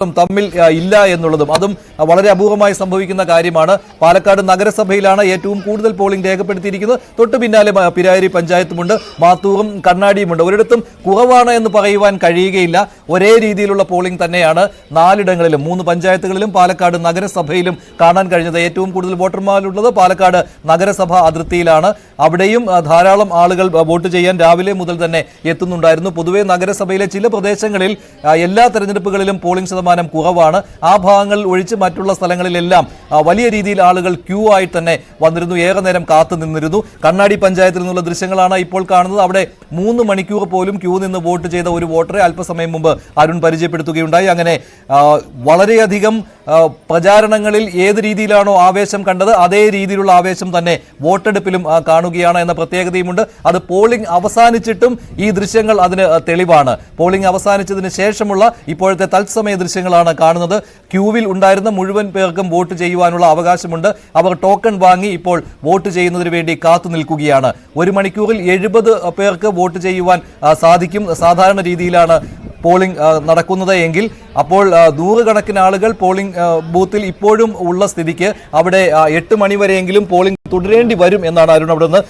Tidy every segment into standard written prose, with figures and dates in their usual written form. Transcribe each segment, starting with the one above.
തമ്മിൽ ഇല്ല എന്നുള്ളതും അതും വളരെ അപൂർവമായി സംഭവിക്കുന്ന കാര്യമാണ്. പാലക്കാട് നഗരസഭയിലാണ് ഏറ്റവും കൂടുതൽ പോളിംഗ് രേഖപ്പെടുത്തിയിരിക്കുന്നത്. തൊട്ടു പിന്നാലെ പിരായിരി പഞ്ചായത്തുമുണ്ട്, മാത്തൂറും കണ്ണാടിയുമുണ്ട്. ഒരിടത്തും കുറവാണ് എന്ന് പറയുവാൻ കഴിയുകയില്ല. ഒരേ രീതിയിലുള്ള പോളിംഗ് തന്നെയാണ് നാലിടങ്ങളിലും 3 പഞ്ചായത്തുകളിലും പാലക്കാട് നഗരസഭയിലും കാണാൻ കഴിഞ്ഞത്. ഏറ്റവും കൂടുതൽ വോട്ടർമാരുള്ളത് പാലക്കാട് നഗരസഭ അതിർത്തിയിലാണ്. അവിടെയും ധാരാളം ആളുകൾ വോട്ട് ചെയ്യാൻ രാവിലെ മുതൽ തന്നെ എത്തുന്നുണ്ടായിരുന്നു. പൊതുവെ നഗരസഭയിലെ ചില പ്രദേശങ്ങളിൽ എല്ലാ തെരഞ്ഞെടുപ്പുകളിലും പോളിംഗ് ശതമാനം കുറവാണ്. ആ ഭാഗങ്ങളിൽ ഒഴിച്ച് മറ്റുള്ള സ്ഥലങ്ങളിലെല്ലാം വലിയ രീതിയിൽ ആളുകൾ ക്യൂ ആയി തന്നെ വന്നിരുന്നു, ഏറെ നേരം കാത്തു നിന്നിരുന്നു. കണ്ണാടി പഞ്ചായത്തിൽ നിന്നുള്ള ദൃശ്യങ്ങളാണ് ഇപ്പോൾ കാണുന്നത്. അവിടെ 3 മണിക്കൂർ പോലും ക്യൂ നിന്ന് വോട്ട് ചെയ്ത ഒരു വോട്ടറെ അല്പസമയം മുമ്പ് അരുൺ പരിചയപ്പെടുത്തുകയുണ്ടായി. അങ്ങനെ വളരെയധികം പ്രചാരണങ്ങളിൽ ഏത് രീതിയിലാണോ ആവേശം കണ്ടത് അതേ രീതിയിലുള്ള ആവേശം തന്നെ വോട്ടെടുപ്പിലും കാണുകയാണ് എന്ന പ്രത്യേകതയുമുണ്ട്. അത് പോളിംഗ് അവസാനിച്ചിട്ടും ഈ ദൃശ്യങ്ങൾ അതിന് തെളിവാണ്. പോളിംഗ് അവസാനിച്ചതിന് ശേഷമുള്ള ഇപ്പോഴത്തെ തത്സമയ ദൃശ്യങ്ങളാണ് കാണുന്നത്. ക്യൂവിൽ ഉണ്ടായിരുന്ന മുഴുവൻ പേർക്കും വോട്ട് ചെയ്യുവാനുള്ള അവകാശമുണ്ട്. അവർ ടോക്കൺ വാങ്ങി ഇപ്പോൾ വോട്ട് ചെയ്യുന്നതിന് വേണ്ടി കാത്തു നിൽക്കുകയാണ്. 1 മണിക്കൂറിൽ 70 പേർക്ക് വോട്ട് ചെയ്യുവാൻ സാധിക്കും. സാധാരണ രീതിയിലാണ് പോളിംഗ് നടക്കുന്നത് എങ്കിൽ അപ്പോൾ 100 കണക്കിന് ആളുകൾ പോളിംഗ് ബൂത്തിൽ ഇപ്പോഴും ഉള്ള സ്ഥിതിക്ക് അവിടെ 8 മണിവരെയെങ്കിലും പോളിംഗ് തുടരേണ്ടി വരും എന്നാണ് അരുൺ അവിടെ നിന്ന്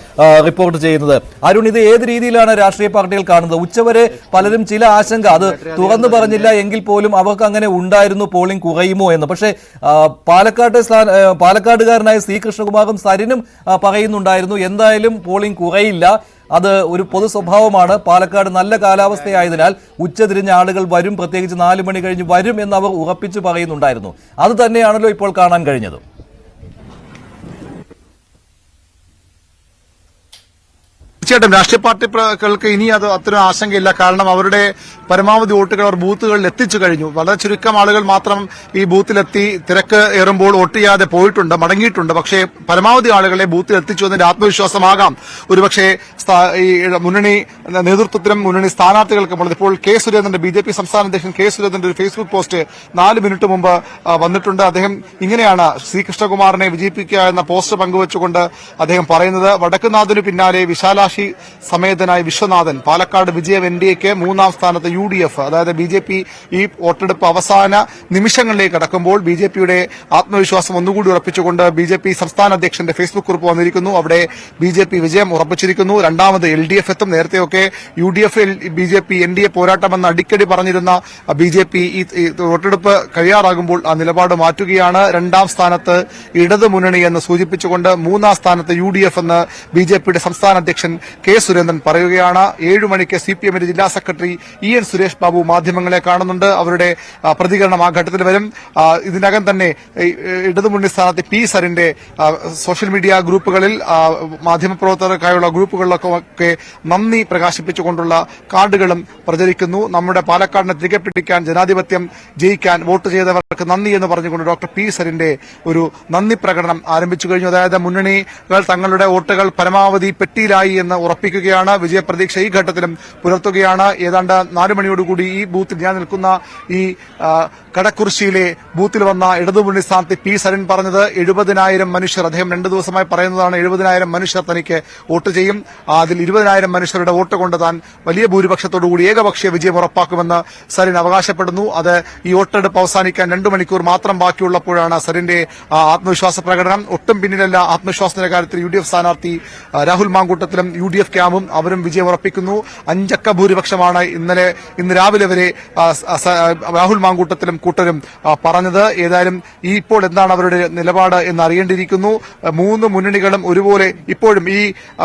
റിപ്പോർട്ട് ചെയ്യുന്നത്. അരുൺ, ഇത് ഏത് രീതിയിലാണ് രാഷ്ട്രീയ പാർട്ടികൾ കാണുന്നത്? ഉച്ചവരെ പലരും ചില ആശങ്ക, അത് തുറന്നു പറഞ്ഞില്ല എങ്കിൽ പോലും അവർക്ക് അങ്ങനെ ഉണ്ടായിരുന്നു, പോളിംഗ് കുറയുമോ എന്ന്. പക്ഷേ പാലക്കാടുകാരനായ സി കൃഷ്ണകുമാറും സരിനും പറയുന്നുണ്ടായിരുന്നു എന്തായാലും പോളിംഗ് കുറയില്ല, അത് ഒരു പൊതു സ്വഭാവമാണ്. പാലക്കാട് നല്ല കാലാവസ്ഥയായതിനാൽ ഉച്ചതിരിഞ്ഞ ആളുകൾ വരും, പ്രത്യേകിച്ച് 4 മണി കഴിഞ്ഞ് വരും എന്ന് അവർ ഉറപ്പിച്ചു പറയുന്നുണ്ടായിരുന്നു. അത് തന്നെയാണല്ലോ ഇപ്പോൾ കാണാൻ കഴിഞ്ഞത്. തീർച്ചയായിട്ടും രാഷ്ട്രീയ പാർട്ടികൾക്ക് ഇനി അത് അത്തരം ആശങ്കയില്ല. കാരണം അവരുടെ പരമാവധി വോട്ടുകൾ അവർ ബൂത്തുകളിൽ എത്തിച്ചു കഴിഞ്ഞു. വളരെ ചുരുക്കം ആളുകൾ മാത്രം ഈ ബൂത്തിലെത്തി തിരക്ക് ഏറുമ്പോൾ വോട്ട് ചെയ്യാതെ പോയിട്ടുണ്ട്, മടങ്ങിയിട്ടുണ്ട്. പക്ഷേ പരമാവധി ആളുകളെ ബൂത്തിൽ എത്തിച്ചു എന്നതിന്റെ ആത്മവിശ്വാസമാകാം ഒരുപക്ഷെ ഈ മുന്നണി നേതൃത്വത്തിലും മുന്നണി സ്ഥാനാർത്ഥികൾക്കും ഉള്ളത്. ഇപ്പോൾ കെ സുരേന്ദ്രന്റെ BJP സംസ്ഥാന അധ്യക്ഷൻ കെ സുരേന്ദ്രന്റെ ഒരു ഫേസ്ബുക്ക് പോസ്റ്റ് 4 മിനിറ്റ് മുമ്പ് വന്നിട്ടുണ്ട്. അദ്ദേഹം ഇങ്ങനെയാണ് സി കൃഷ്ണകുമാറിനെ വിജയിപ്പിക്കുക എന്ന പോസ്റ്റ് പങ്കുവച്ചുകൊണ്ട് അദ്ദേഹം പറയുന്നത്: വടക്കുനാഥിനു പിന്നാലെ വിശാലാക്ഷി സമേതനായ വിശ്വനാഥൻ, പാലക്കാട് വിജയം NDAക്ക് 3ാം സ്ഥാനത്ത് UDF. അതായത് BJP ഈ വോട്ടെടുപ്പ് അവസാന നിമിഷങ്ങളിലേക്ക് കടക്കുമ്പോൾ BJPയുടെ ആത്മവിശ്വാസം ഒന്നുകൂടി ഉറപ്പിച്ചുകൊണ്ട് BJP സംസ്ഥാന അധ്യക്ഷന്റെ ഫേസ്ബുക്ക് കുറിപ്പ് വന്നിരിക്കുന്നു. അവിടെ BJP വിജയം ഉറപ്പിച്ചിരിക്കുന്നു. രണ്ടാമത് LDF എത്തും. നേരത്തെയൊക്കെ UDF BJP NDA പോരാട്ടമെന്ന് അടിക്കടി പറഞ്ഞിരുന്ന BJP ഈ വോട്ടെടുപ്പ് കഴിയാറാകുമ്പോൾ ആ നിലപാട് മാറ്റുകയാണ്. 2ാം സ്ഥാനത്ത് ഇടതുമുന്നണി എന്ന് സൂചിപ്പിച്ചുകൊണ്ട് 3ാം സ്ഥാനത്ത് UDF എന്ന് BJPയുടെ സംസ്ഥാന അധ്യക്ഷൻ കെ സുരേന്ദ്രൻ പറയുകയാണ്. 7 മണിക്ക് CPMന്റെ ജില്ലാ സെക്രട്ടറി EN സുരേഷ് ബാബു മാധ്യമങ്ങളെ കാണുന്നുണ്ട്. അവരുടെ പ്രതികരണം ആ ഘട്ടത്തിൽ വരും. ഇതിനകം തന്നെ ഇടതുമുന്നണി സ്ഥാനാർത്ഥി P സരിന്റെ സോഷ്യൽ മീഡിയ ഗ്രൂപ്പുകളിൽ മാധ്യമപ്രവർത്തകർക്കായുള്ള ഗ്രൂപ്പുകളിലൊക്കെ നന്ദി പ്രകാശിപ്പിച്ചുകൊണ്ടുള്ള കാർഡുകളും പ്രചരിക്കുന്നു. നമ്മുടെ പാലക്കാടിനെ തിരികെ പിടിക്കാൻ, ജനാധിപത്യം ജയിക്കാൻ വോട്ട് ചെയ്തവർക്ക് നന്ദി എന്ന് പറഞ്ഞുകൊണ്ട് ഡോക്ടർ P സരിന്റെ ഒരു നന്ദി പ്രകടനം ആരംഭിച്ചു കഴിഞ്ഞു. അതായത് മുന്നണികൾ തങ്ങളുടെ വോട്ടുകൾ പരമാവധി പെട്ടിയിലായി എന്ന് ഉറപ്പിക്കുകയാണ്. വിജയപ്രതീക്ഷ ഈ ഘട്ടത്തിലും പുലർത്തുകയാണ്. ഏതാണ്ട് 4 മണിയോടുകൂടി ഈ ബൂത്തിൽ ഞാൻ നിൽക്കുന്ന ഈ കടക്കുറിശ്ശിയിലെ ബൂത്തിൽ വന്ന ഇടതുമുന്നണി സ്ഥാനാർത്ഥി P സരിൻ പറഞ്ഞത് 70,000 മനുഷ്യർ, അദ്ദേഹം 2 ദിവസമായി പറയുന്നതാണ്, 70,000 മനുഷ്യർ തനിക്ക് വോട്ട് ചെയ്യും. അതിൽ 20,000 മനുഷ്യരുടെ വോട്ട് കൊണ്ട് താൻ വലിയ ഭൂരിപക്ഷത്തോടുകൂടി ഏകപക്ഷീയ വിജയം ഉറപ്പാക്കുമെന്ന് സരിൻ അവകാശപ്പെടുന്നു. അത് ഈ വോട്ടെടുപ്പ് അവസാനിക്കാൻ 2 മണിക്കൂർ മാത്രം ബാക്കിയുള്ളപ്പോഴാണ് സരിന്റെ ആത്മവിശ്വാസ പ്രകടനം. ഒട്ടും പിന്നിലല്ല ആത്മവിശ്വാസത്തിന്റെ കാര്യത്തിൽ UDF സ്ഥാനാർത്ഥി രാഹുൽ മാങ്കൂട്ടത്തിലും UDF ക്യാമ്പും അവരും വിജയം ഉറപ്പിക്കുന്നു. 5 അക്ക ഭൂരിപക്ഷമാണ് ഇന്ന് രാവിലെ വരെ രാഹുൽ മാങ്കൂട്ടത്തിലും കൂട്ടരും പറഞ്ഞത്. ഏതായാലും ഇപ്പോൾ എന്താണ് അവരുടെ നിലപാട് എന്ന് അറിയേണ്ടിയിരിക്കുന്നു. 3 മുന്നണികളും ഒരുപോലെ ഇപ്പോഴും ഈ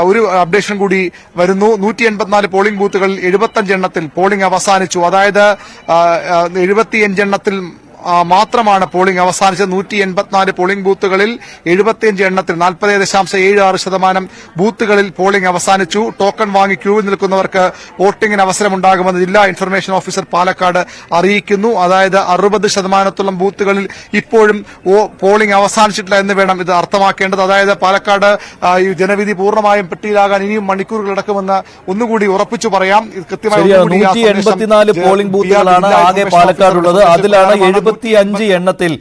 ഒരു അപ്ഡേഷൻ കൂടി വരുന്നു. 184 പോളിംഗ് ബൂത്തുകളിൽ 75 എണ്ണത്തിൽ പോളിംഗ് അവസാനിച്ചു. അതായത് 75 എണ്ണത്തിൽ മാത്രമാണ് പോളിംഗ് അവസാനിച്ചത്. 184 പോളിംഗ് ബൂത്തുകളിൽ 75 എണ്ണത്തിൽ 40.76% ബൂത്തുകളിൽ പോളിംഗ് അവസാനിച്ചു. ടോക്കൺ വാങ്ങി ക്യൂവിൽ നിൽക്കുന്നവർക്ക് വോട്ടിംഗിന് അവസരമുണ്ടാകുമെന്ന് ജില്ലാ ഇൻഫർമേഷൻ ഓഫീസർ പാലക്കാട് അറിയിക്കുന്നു. അതായത് 60% ബൂത്തുകളിൽ ഇപ്പോഴും പോളിംഗ് അവസാനിച്ചിട്ടില്ല എന്ന് വേണം ഇത് അർത്ഥമാക്കേണ്ടത്. അതായത് പാലക്കാട് ഈ ജനവിധി പൂർണ്ണമായും പെട്ടിയിലാകാൻ ഇനിയും മണിക്കൂറുകൾ എടുക്കുമെന്ന് ഒന്നുകൂടി ഉറപ്പിച്ചു പറയാം. കൃത്യമായി 184 പോളിംഗ് ബൂത്തുകളാണ് ആകെ പാലക്കാടുള്ളത്. അതിലാണ് 75 എണ്ണത്തിൽ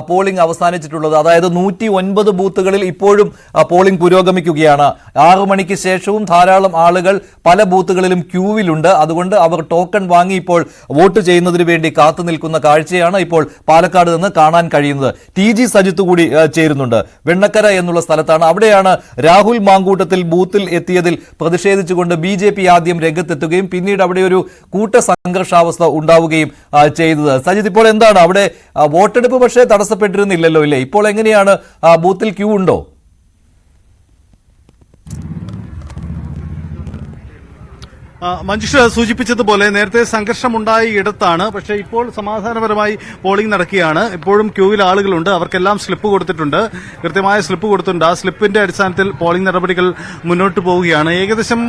പോളിംഗ് അവസാനിച്ചിട്ടുള്ളത്. അതായത് 109 ബൂത്തുകളിൽ ഇപ്പോഴും പോളിംഗ് പുരോഗമിക്കുകയാണ്. 6 മണിക്ക് ശേഷവും ധാരാളം ആളുകൾ പല ബൂത്തുകളിലും ക്യൂവിലുണ്ട്. അതുകൊണ്ട് അവർ ടോക്കൺ വാങ്ങി ഇപ്പോൾ വോട്ട് ചെയ്യുന്നതിന് വേണ്ടി കാത്തു നിൽക്കുന്ന കാഴ്ചയാണ് ഇപ്പോൾ പാലക്കാട് നിന്ന് കാണാൻ കഴിയുന്നത്. TG സജിത്ത് കൂടി ചേരുന്നുണ്ട്. വെണ്ണക്കര എന്നുള്ള സ്ഥലത്താണ്. അവിടെയാണ് രാഹുൽ മാങ്കൂട്ടത്തിൽ ബൂത്തിൽ എത്തിയതിൽ പ്രതിഷേധിച്ചുകൊണ്ട് BJP ആദ്യം രംഗത്തെത്തുകയും പിന്നീട് അവിടെ ഒരു കൂട്ട സംഘർഷാവസ്ഥ ഉണ്ടാവുകയും ചെയ്തത്. സജിത്ത്, ഇപ്പോൾ എന്താണ് അവിടെ വോട്ടെടുപ്പ് പക്ഷേ തടസ്സപ്പെട്ടിരുന്നില്ലല്ലോ ഇല്ലേ? ഇപ്പോൾ എങ്ങനെയാണ് ബൂത്തിൽ ക്യൂ ഉണ്ടോ? മഞ്ജുഷ സൂചിപ്പിച്ചതുപോലെ നേരത്തെ സംഘർഷമുണ്ടായ ഇടത്താണ്, പക്ഷേ ഇപ്പോൾ സമാധാനപരമായി പോളിംഗ് നടക്കുകയാണ്. ഇപ്പോഴും ക്യൂവിൽ ആളുകളുണ്ട്. അവർക്കെല്ലാം സ്ലിപ്പ് കൊടുത്തിട്ടുണ്ട്, കൃത്യമായ സ്ലിപ്പ് കൊടുത്തിട്ടുണ്ട്. ആ സ്ലിപ്പിന്റെ അടിസ്ഥാനത്തിൽ പോളിംഗ് നടപടികൾ മുന്നോട്ട് പോവുകയാണ്. ഏകദേശം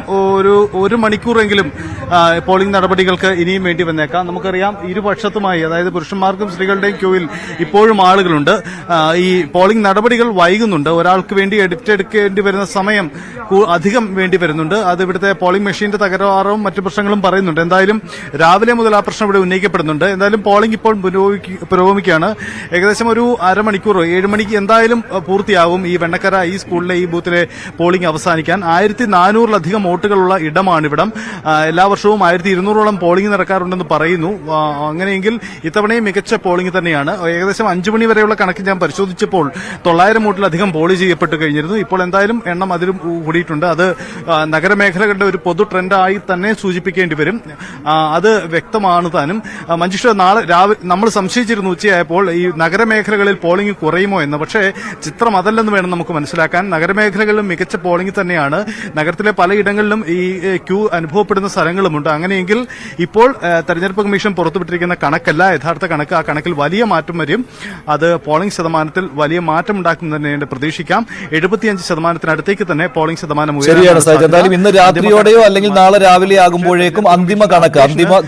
ഒരു മണിക്കൂറെങ്കിലും പോളിംഗ് നടപടികൾക്ക് ഇനിയും വേണ്ടി വന്നേക്കാം. നമുക്കറിയാം ഇരുപക്ഷത്തുമായി, അതായത് പുരുഷന്മാർക്കും സ്ത്രീകളുടെയും ക്യൂവിൽ ഇപ്പോഴും ആളുകളുണ്ട്. ഈ പോളിംഗ് നടപടികൾ വൈകുന്നുണ്ട്. ഒരാൾക്ക് വേണ്ടി എടുക്കേണ്ടി വരുന്ന സമയം അധികം വേണ്ടി വരുന്നുണ്ട്. അത് ഇവിടുത്തെ പോളിംഗ് മെഷീന്റെ തകരാറും മറ്റു പ്രശ്നങ്ങളും പറയുന്നുണ്ട്. എന്തായാലും രാവിലെ മുതൽ ആ പ്രശ്നം ഇവിടെ ഉന്നയിക്കപ്പെടുന്നുണ്ട്. എന്തായാലും പോളിംഗ് ഇപ്പോൾ പുരോഗമിക്കുകയാണ്. ഏകദേശം ഒരു അരമണിക്കൂർ, 7 മണിക്ക് എന്തായാലും പൂർത്തിയാവും ഈ വെണ്ണക്കര ഈ സ്കൂളിലെ ഈ ബൂത്തിലെ പോളിംഗ് അവസാനിക്കാൻ. 1400-ലധികം വോട്ടുകളുള്ള ഇടമാണ് ഇവിടം. എല്ലാ വർഷവും 1200-ഓളം പോളിംഗ് നടക്കാറുണ്ടെന്ന് പറയുന്നു. അങ്ങനെയെങ്കിൽ ഇത്തവണയും മികച്ച പോളിംഗ് തന്നെയാണ്. ഏകദേശം 5 മണി വരെയുള്ള കണക്ക് ഞാൻ പരിശോധിച്ചപ്പോൾ 900 വോട്ടിലധികം പോൾ ചെയ്യപ്പെട്ട് കഴിഞ്ഞിരുന്നു. ഇപ്പോൾ എന്തായാലും എണ്ണം അതിലും കൂടിയിട്ടുണ്ട്. അത് നഗരമേഖലകളുടെ ഒരു പൊതു ട്രെൻഡായി തന്നെ സൂചിപ്പിക്കേണ്ടി വരും. അത് വ്യക്തമാണ് താനും. മഞ്ജുഷ, നാളെ രാവിലെ നമ്മൾ സംശയിച്ചിരുന്നു ഉച്ചയായപ്പോൾ ഈ നഗരമേഖലകളിൽ പോളിംഗ് കുറയുമോ എന്ന്. പക്ഷേ ചിത്രം അതല്ലെന്ന് വേണം നമുക്ക് മനസ്സിലാക്കാൻ. നഗരമേഖലകളിലും മികച്ച പോളിംഗ് തന്നെയാണ്. നഗരത്തിലെ പലയിടങ്ങളിലും ഈ ക്യൂ അനുഭവപ്പെടുന്ന സ്ഥലങ്ങളുമുണ്ട്. അങ്ങനെയെങ്കിൽ ഇപ്പോൾ തെരഞ്ഞെടുപ്പ് കമ്മീഷൻ പുറത്തുവിട്ടിരിക്കുന്ന കണക്കല്ല യഥാർത്ഥ കണക്ക്. ആ കണക്കിൽ വലിയ മാറ്റം വരും. അത് പോളിംഗ് ശതമാനത്തിൽ വലിയ മാറ്റം ഉണ്ടാക്കും തന്നെ പ്രതീക്ഷിക്കാം. 75% തന്നെ പോളിംഗ് ശതമാനം ഉയരും. ഇന്ന് രാത്രിയോടെയോ അല്ലെങ്കിൽ നാളെ രാവിലെ ആകുമ്പോഴേക്കും അന്തിമ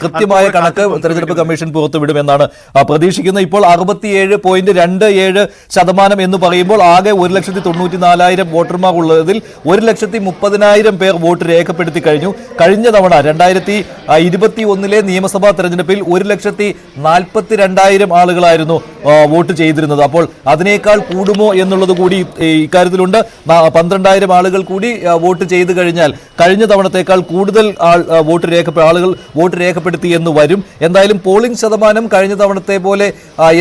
കൃത്യമായ കണക്ക് തെരഞ്ഞെടുപ്പ് കമ്മീഷൻ പുറത്തുവിടുമെന്നാണ് പ്രതീക്ഷിക്കുന്നത്. ഇപ്പോൾ 67.27% എന്ന് പറയുമ്പോൾ ആകെ 1,94,000 വോട്ടർമാർ ഉള്ളതിൽ 1,30,000 പേർ വോട്ട് രേഖപ്പെടുത്തി കഴിഞ്ഞു. കഴിഞ്ഞ തവണ 2021 നിയമസഭാ തെരഞ്ഞെടുപ്പിൽ 1,42,000 ആളുകളായിരുന്നു വോട്ട് ചെയ്തിരുന്നത്. അപ്പോൾ അതിനേക്കാൾ കൂടുമോ എന്നുള്ളത് കൂടി ഇക്കാര്യത്തിലുണ്ട്. 12,000 ആളുകൾ കൂടി വോട്ട് ചെയ്തു കഴിഞ്ഞാൽ കഴിഞ്ഞ തവണത്തേക്കാൾ കൂടുതൽ ആളുകൾ വോട്ട് രേഖപ്പെടുത്തി എന്ന് വരും. എന്തായാലും പോളിംഗ് ശതമാനം കഴിഞ്ഞ തവണത്തെ പോലെ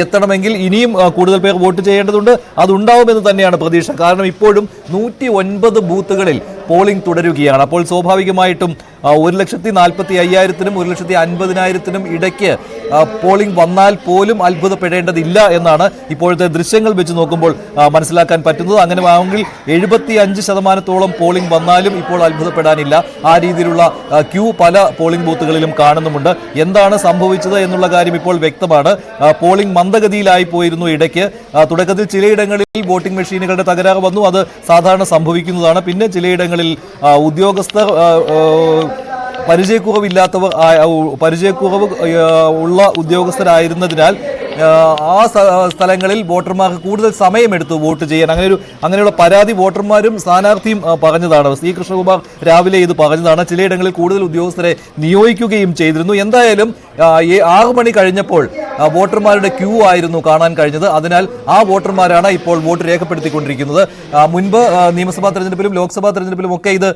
എത്തണമെങ്കിൽ ഇനിയും കൂടുതൽ പേർ വോട്ട് ചെയ്യേണ്ടതുണ്ട്. അതുണ്ടാവുമെന്ന് തന്നെയാണ് പ്രതീക്ഷ. കാരണം ഇപ്പോഴും 109 ബൂത്തുകളിൽ പോളിംഗ് തുടരുകയാണ്. അപ്പോൾ സ്വാഭാവികമായിട്ടും 1,45,000-നും 1,50,000-നും ഇടയ്ക്ക് പോളിംഗ് വന്നാൽ പോലും അത്ഭുതപ്പെടേണ്ടതില്ല എന്നാണ് ഇപ്പോഴത്തെ ദൃശ്യങ്ങൾ വെച്ച് നോക്കുമ്പോൾ മനസ്സിലാക്കാൻ പറ്റുന്നത്. അങ്ങനെ ആണെങ്കിൽ 75% പോളിംഗ് വന്നാലും ഇപ്പോൾ അത്ഭുതപ്പെടാനില്ല. ആ രീതിയിലുള്ള ക്യൂ പല പോളിംഗ് ബൂത്തുകളിലും കാണുന്നുമുണ്ട്. എന്താണ് സംഭവിച്ചത് എന്നുള്ള കാര്യം ഇപ്പോൾ വ്യക്തമാണ്. പോളിംഗ് മന്ദഗതിയിലായി പോയിരുന്നു ഇടയ്ക്ക്. തുടക്കത്തിൽ ചിലയിടങ്ങളിൽ വോട്ടിംഗ് മെഷീനുകളുടെ തകരാറ് വന്നു. അത് സാധാരണ സംഭവിക്കുന്നതാണ്. പിന്നെ ചിലയിടങ്ങളിൽ ഉദ്യോഗസ്ഥർ പരിചയക്കുറവ് ഉള്ള ഉദ്യോഗസ്ഥരായിരുന്നതിനാൽ ആ സ്ഥലങ്ങളിൽ വോട്ടർമാർക്ക് കൂടുതൽ സമയമെടുത്തു വോട്ട് ചെയ്യാൻ. അങ്ങനെയുള്ള പരാതി വോട്ടർമാരും സ്ഥാനാർത്ഥിയും പറഞ്ഞതാണ്. സി കൃഷ്ണകുമാർ രാവിലെ ഇത് പറഞ്ഞതാണ്. ചിലയിടങ്ങളിൽ കൂടുതൽ ഉദ്യോഗസ്ഥരെ നിയോഗിക്കുകയും ചെയ്തിരുന്നു. എന്തായാലും 6 മണി കഴിഞ്ഞപ്പോൾ വോട്ടർമാരുടെ ക്യൂ ആയിരുന്നു കാണാൻ കഴിഞ്ഞത്. അതിനാൽ ആ വോട്ടർമാരാണ് ഇപ്പോൾ വോട്ട് രേഖപ്പെടുത്തിക്കൊണ്ടിരിക്കുന്നത്. മുൻപ് നിയമസഭാ തെരഞ്ഞെടുപ്പിലും ലോക്സഭാ തെരഞ്ഞെടുപ്പിലും ഒക്കെ ഇത്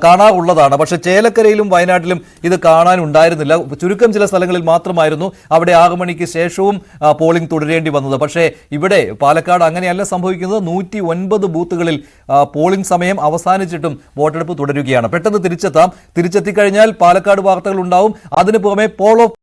കാണാറുള്ളതാണ്. പക്ഷേ ചേലക്കരയിലും വയനാട്ടിലും ഇത് കാണാനുണ്ടായിരുന്നില്ല. ചുരുക്കം ചില സ്ഥലങ്ങളിൽ മാത്രമായിരുന്നു അവിടെ 6 മണിക്ക് ശേഷവും പോളിംഗ് തുടരേണ്ടി വന്നത്. പക്ഷേ ഇവിടെ പാലക്കാട് അങ്ങനെയല്ല സംഭവിക്കുന്നത്. 109 ബൂത്തുകളിൽ പോളിംഗ് സമയം അവസാനിച്ചിട്ടും വോട്ടെടുപ്പ് തുടരുകയാണ്. പെട്ടെന്ന് തിരിച്ചെത്തിക്കഴിഞ്ഞാൽ പാലക്കാട് വാർത്തകൾ ഉണ്ടാവും. അതിനു പുറമെ പോൾ ഓഫ്